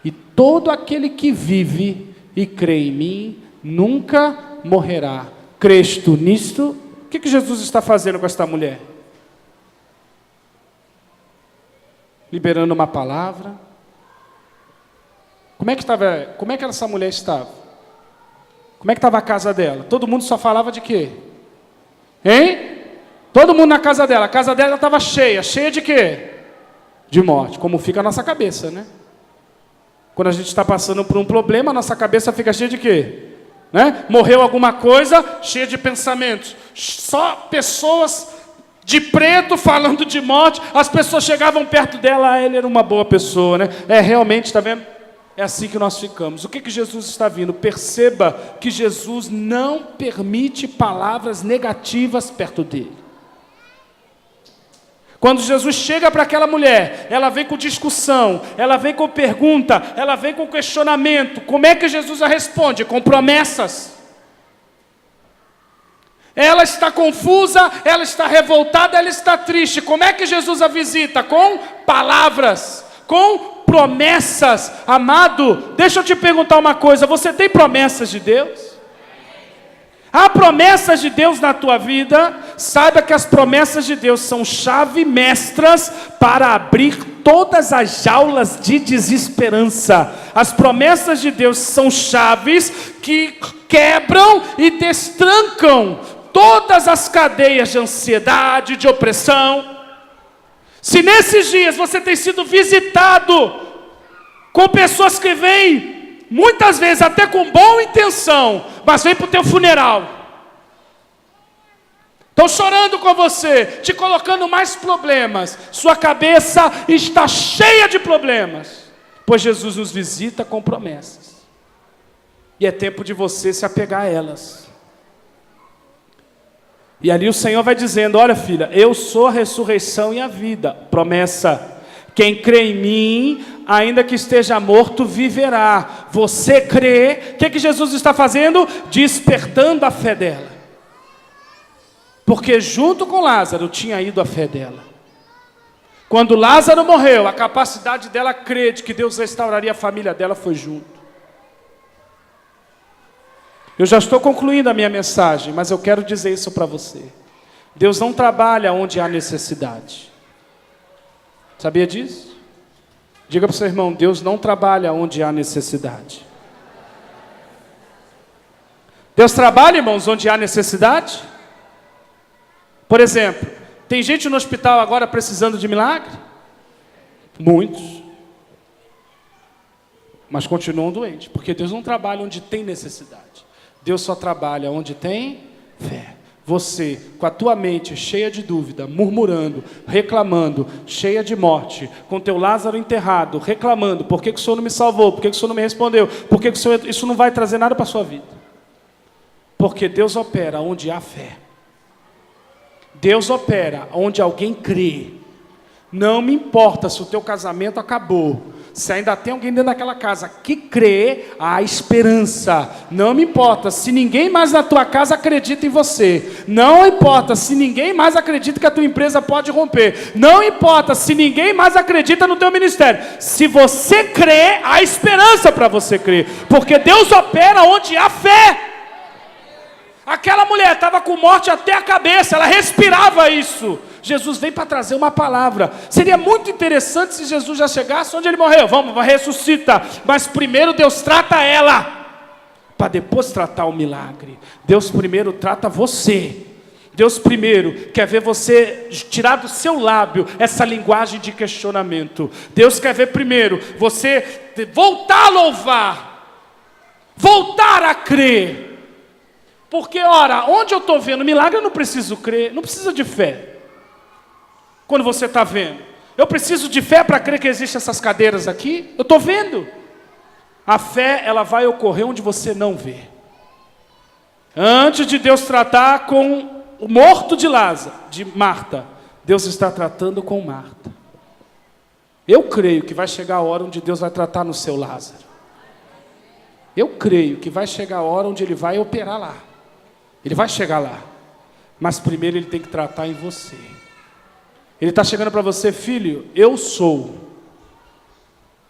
E todo aquele que vive e crê em mim, nunca morrerá. Crês tu nisto? O que Jesus está fazendo com esta mulher? Liberando uma palavra. Como é que essa mulher estava? Como é que estava a casa dela? Todo mundo só falava de quê? Hein? Todo mundo na casa dela. A casa dela estava cheia. Cheia de quê? De morte. Como fica a nossa cabeça, né? Quando a gente está passando por um problema, a nossa cabeça fica cheia de quê? Né? Morreu alguma coisa, cheia de pensamentos. Só pessoas de preto falando de morte. As pessoas chegavam perto dela, ele era uma boa pessoa, né? Realmente, está vendo? É assim que nós ficamos. O que Jesus está vindo? Perceba que Jesus não permite palavras negativas perto dele. Quando Jesus chega para aquela mulher, ela vem com discussão, ela vem com pergunta, ela vem com questionamento. Como é que Jesus a responde? Com promessas. Ela está confusa, ela está revoltada, ela está triste. Como é que Jesus a visita? Com palavras, com promessas. Amado, deixa eu te perguntar uma coisa: você tem promessas de Deus? Há promessas de Deus na tua vida? Saiba que as promessas de Deus são chave mestras para abrir todas as jaulas de desesperança. As promessas de Deus são chaves que quebram e destrancam todas as cadeias de ansiedade, de opressão. Se nesses dias você tem sido visitado com pessoas que vêm, muitas vezes até com boa intenção, mas vêm para o teu funeral, estão chorando com você, te colocando mais problemas, sua cabeça está cheia de problemas, pois Jesus nos visita com promessas, e é tempo de você se apegar a elas. E ali o Senhor vai dizendo: olha, filha, eu sou a ressurreição e a vida. Promessa: quem crê em mim, ainda que esteja morto, viverá. Você crê? O que Jesus está fazendo? Despertando a fé dela. Porque junto com Lázaro tinha ido a fé dela. Quando Lázaro morreu, a capacidade dela crer de que Deus restauraria a família dela foi junto. Eu já estou concluindo a minha mensagem, mas eu quero dizer isso para você. Deus não trabalha onde há necessidade. Sabia disso? Diga para o seu irmão: Deus não trabalha onde há necessidade. Deus trabalha, irmãos, onde há necessidade? Por exemplo, tem gente no hospital agora precisando de milagre? Muitos. Mas continuam doentes, porque Deus não trabalha onde tem necessidade. Deus só trabalha onde tem fé. Você, com a tua mente cheia de dúvida, murmurando, reclamando, cheia de morte, com teu Lázaro enterrado, reclamando: por que o Senhor não me salvou? Por que o Senhor não me respondeu? Por que o Senhor... Isso não vai trazer nada para a sua vida. Porque Deus opera onde há fé. Deus opera onde alguém crê. Não me importa se o teu casamento acabou, se ainda tem alguém dentro daquela casa que crê, há esperança. Não me importa se ninguém mais na tua casa acredita em você. Não importa se ninguém mais acredita que a tua empresa pode romper. Não importa se ninguém mais acredita no teu ministério. Se você crê, há esperança para você crer. Porque Deus opera onde há fé. Aquela mulher estava com morte até a cabeça, ela respirava isso. Jesus vem para trazer uma palavra. Seria muito interessante se Jesus já chegasse onde ele morreu. Vamos, ressuscita. Mas primeiro Deus trata ela, para depois tratar o milagre. Deus primeiro trata você. Deus primeiro quer ver você tirar do seu lábio essa linguagem de questionamento. Deus quer ver primeiro você voltar a louvar, voltar a crer. Porque, ora, onde eu estou vendo milagre, eu não preciso crer, não precisa de fé. Quando você está vendo, eu preciso de fé para crer que existem essas cadeiras aqui? Eu estou vendo. A fé, ela vai ocorrer onde você não vê. Antes de Deus tratar com o morto de Lázaro, de Marta, Deus está tratando com Marta. Eu creio que vai chegar a hora onde Deus vai tratar no seu Lázaro. Eu creio que vai chegar a hora onde Ele vai operar lá. Ele vai chegar lá. Mas primeiro Ele tem que tratar em você. Ele está chegando para você, filho, eu sou.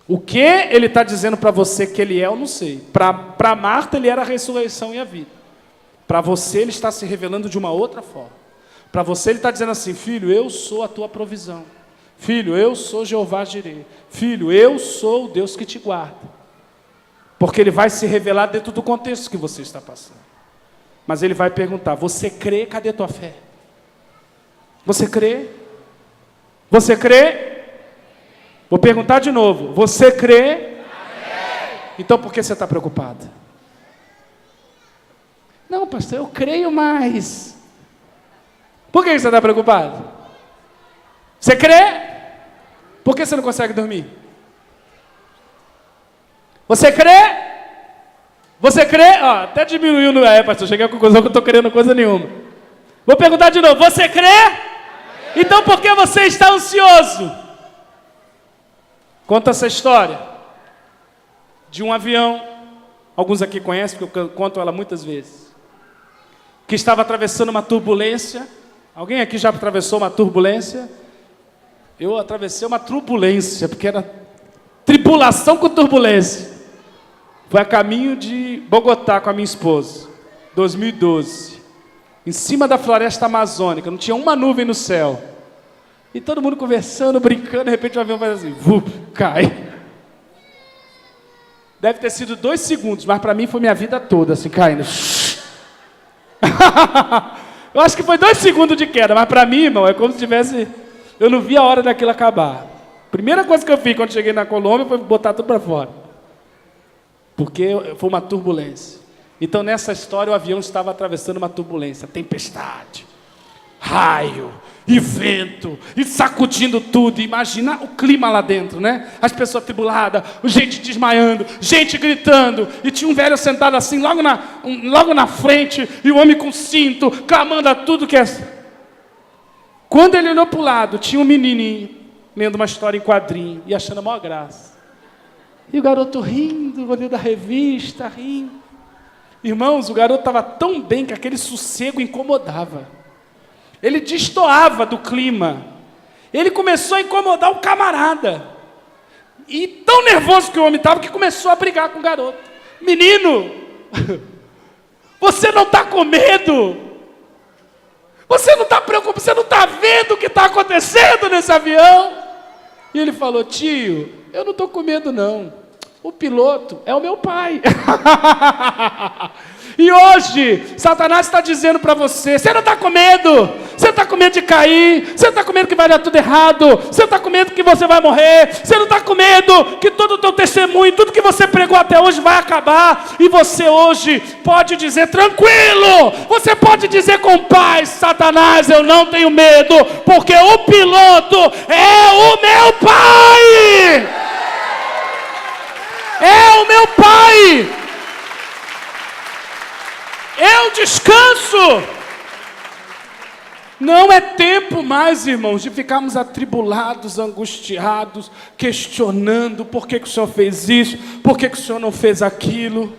O que Ele está dizendo para você que Ele é, eu não sei. Para Marta, Ele era a ressurreição e a vida. Para você, Ele está se revelando de uma outra forma. Para você, Ele está dizendo assim, filho, eu sou a tua provisão. Filho, eu sou Jeová Jireh. Filho, eu sou o Deus que te guarda. Porque Ele vai se revelar dentro do contexto que você está passando. Mas Ele vai perguntar, você crê? Cadê tua fé? Você crê? Você crê? Vou perguntar de novo, você crê? Então por que você está preocupado? Não, pastor, eu creio mais. Por que você está preocupado? Você crê? Por que você não consegue dormir? Você crê? Você crê? Ó, até diminuiu no pastor, cheguei à conclusão que eu não estou querendo coisa nenhuma. Vou perguntar de novo, você crê? Então por que você está ansioso? Conta essa história de um avião, alguns aqui conhecem, porque eu conto ela muitas vezes, que estava atravessando uma turbulência. Alguém aqui já atravessou uma turbulência? Eu atravessei uma turbulência, porque era tribulação com turbulência. Foi a caminho de Bogotá com a minha esposa, 2012, em cima da floresta amazônica, não tinha uma nuvem no céu. E todo mundo conversando, brincando, de repente o avião faz assim, cai. Deve ter sido 2 segundos, mas para mim foi minha vida toda, assim, caindo. Eu acho que foi 2 segundos de queda, mas para mim, irmão, é como se tivesse... Eu não vi a hora daquilo acabar. Primeira coisa que eu fiz quando cheguei na Colômbia foi botar tudo para fora. Porque foi uma turbulência. Então, nessa história, o avião estava atravessando uma turbulência, tempestade, raio, e vento, e sacudindo tudo. Imagina o clima lá dentro, né? As pessoas tribuladas, gente desmaiando, gente gritando, e tinha um velho sentado assim, logo na frente, e o homem com cinto, clamando a tudo que é... Quando ele olhou para o lado, tinha um menininho, lendo uma história em quadrinho, e achando a maior graça. E o garoto rindo, olhando a revista, rindo. Irmãos, o garoto estava tão bem que aquele sossego incomodava. Ele destoava do clima. Ele começou a incomodar o camarada. E tão nervoso que o homem estava que começou a brigar com o garoto. Menino, você não está com medo? Você não está preocupado? Você não está vendo o que está acontecendo nesse avião? E ele falou, tio, eu não estou com medo não. O piloto é o meu pai. E hoje, Satanás está dizendo para você, você não está com medo? Você está com medo de cair? Você está com medo que vai dar tudo errado? Você está com medo que você vai morrer? Você não está com medo que todo o teu testemunho, tudo que você pregou até hoje vai acabar? E você hoje pode dizer tranquilo, você pode dizer com paz, Satanás, eu não tenho medo, porque o piloto é o meu pai! É o meu pai! Eu descanso! Não é tempo mais, irmãos, de ficarmos atribulados, angustiados, questionando por que o Senhor fez isso, por que o Senhor não fez aquilo.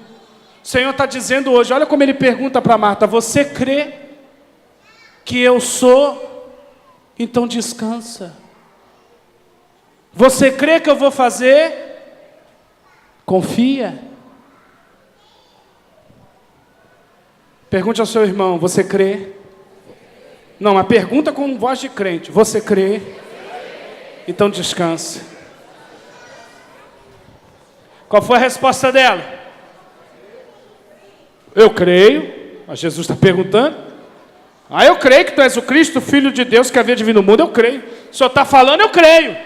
O Senhor está dizendo hoje, olha como Ele pergunta para Marta, você crê que eu sou? Então descansa. Você crê que eu vou fazer? Confia. Pergunte ao seu irmão, você crê? Não, a pergunta com voz de crente, você crê? Então descansa. Qual foi a resposta dela? Eu creio, mas Jesus está perguntando. Eu creio que tu és o Cristo, Filho de Deus que havia de vir no mundo, eu creio. O Senhor está falando, eu creio.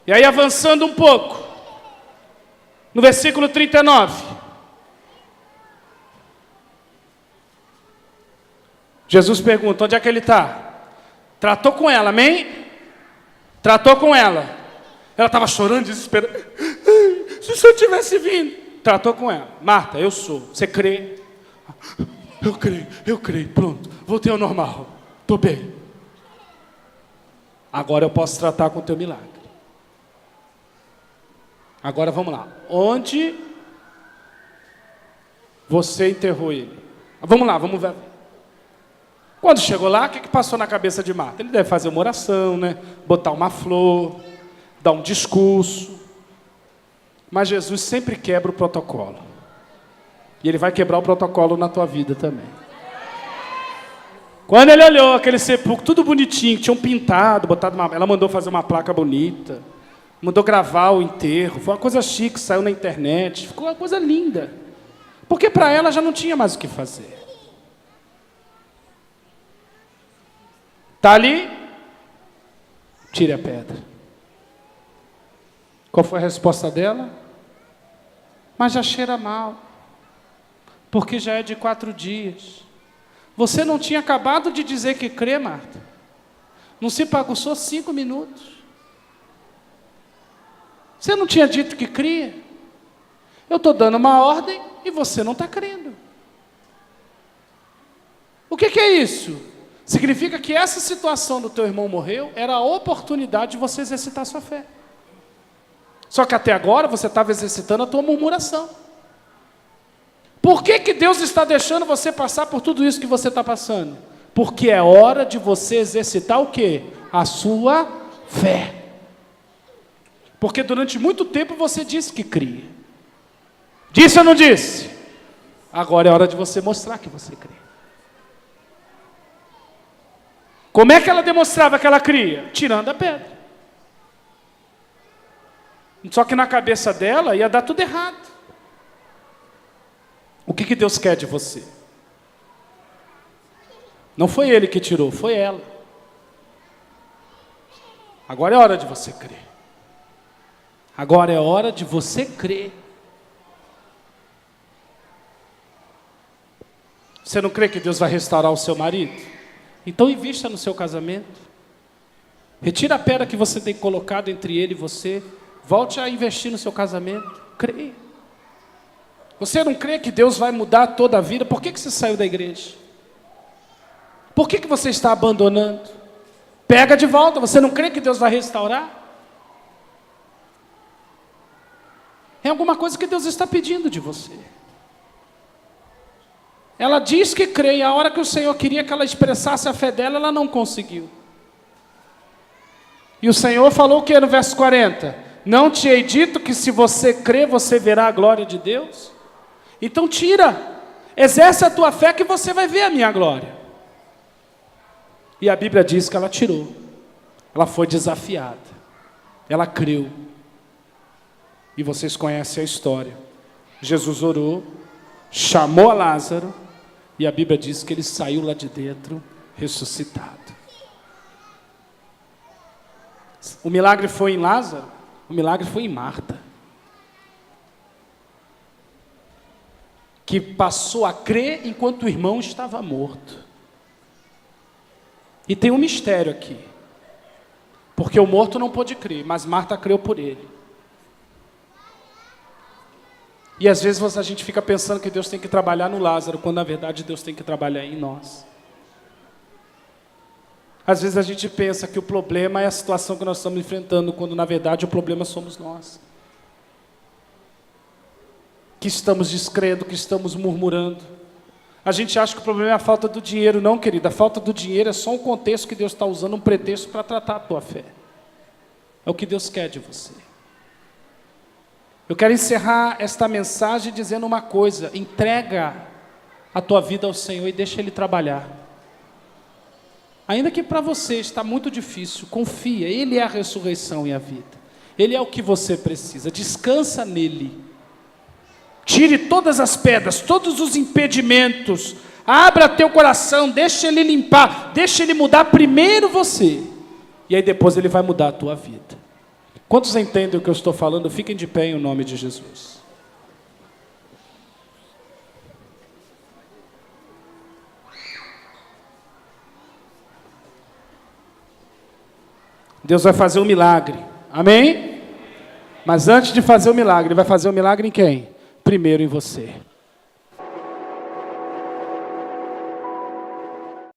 E aí avançando um pouco, no versículo 39. Jesus pergunta, onde é que ele está? Tratou com ela, amém? Tratou com ela. Ela estava chorando, desesperada. Se o Senhor tivesse vindo. Tratou com ela. Marta, eu sou. Você crê? Eu creio. Pronto, voltei ao normal. Estou bem. Agora eu posso tratar com o teu milagre. Agora vamos lá. Onde você enterrou ele? Vamos lá, vamos ver. Quando chegou lá, o que passou na cabeça de Marta? Ele deve fazer uma oração, né? Botar uma flor, dar um discurso. Mas Jesus sempre quebra o protocolo. E Ele vai quebrar o protocolo na tua vida também. Quando Ele olhou aquele sepulcro, tudo bonitinho, tinham pintado, ela mandou fazer uma placa bonita, mandou gravar o enterro, foi uma coisa chique, saiu na internet, ficou uma coisa linda. Porque para ela já não tinha mais o que fazer. Está ali? Tire a pedra. Qual foi a resposta dela? Mas já cheira mal. Porque já é de 4 dias. Você não tinha acabado de dizer que crê, Marta? Não se bagunçou 5 minutos. Você não tinha dito que cria? Eu estou dando uma ordem e você não está crendo. O que é isso? Significa que essa situação do teu irmão morreu era a oportunidade de você exercitar a sua fé. Só que até agora você estava exercitando a tua murmuração. Por que Deus está deixando você passar por tudo isso que você está passando? Porque é hora de você exercitar o quê? A sua fé. Porque durante muito tempo você disse que cria. Disse ou não disse? Agora é hora de você mostrar que você crê. Como é que ela demonstrava que ela cria? Tirando a pedra. Só que na cabeça dela ia dar tudo errado. O que Deus quer de você? Não foi Ele que tirou, foi ela. Agora é hora de você crer. Agora é hora de você crer. Você não crê que Deus vai restaurar o seu marido? Então invista no seu casamento. Retira a pedra que você tem colocado entre ele e você. Volte a investir no seu casamento. Creia. Você não crê que Deus vai mudar toda a vida? Por que você saiu da igreja? Por que você está abandonando? Pega de volta. Você não crê que Deus vai restaurar? É alguma coisa que Deus está pedindo de você. Ela diz que crê, e a hora que o Senhor queria que ela expressasse a fé dela, ela não conseguiu. E o Senhor falou o que no verso 40? Não te hei dito que se você crer, você verá a glória de Deus? Então tira, exerce a tua fé que você vai ver a minha glória. E a Bíblia diz que ela tirou. Ela foi desafiada. Ela creu. E vocês conhecem a história. Jesus orou, chamou a Lázaro, e a Bíblia diz que ele saiu lá de dentro, ressuscitado. O milagre foi em Lázaro? O milagre foi em Marta. Que passou a crer enquanto o irmão estava morto. E tem um mistério aqui. Porque o morto não pôde crer, mas Marta creu por ele. E às vezes a gente fica pensando que Deus tem que trabalhar no Lázaro, quando na verdade Deus tem que trabalhar em nós. Às vezes a gente pensa que o problema é a situação que nós estamos enfrentando, quando na verdade o problema somos nós. Que estamos descrendo, que estamos murmurando. A gente acha que o problema é a falta do dinheiro. Não, querida, a falta do dinheiro é só um contexto que Deus está usando, um pretexto para tratar a tua fé. É o que Deus quer de você. Eu quero encerrar esta mensagem dizendo uma coisa: entrega a tua vida ao Senhor e deixa Ele trabalhar. Ainda que para você está muito difícil, confia, Ele é a ressurreição e a vida. Ele é o que você precisa, descansa nele. Tire todas as pedras, todos os impedimentos, Abra teu coração, deixa ele limpar, deixa ele mudar primeiro você. E aí depois ele vai mudar a tua vida. Quantos entendem o que eu estou falando? Fiquem de pé em nome de Jesus. Deus vai fazer um milagre. Amém? Mas antes de fazer o milagre, ele vai fazer o milagre em quem? Primeiro em você.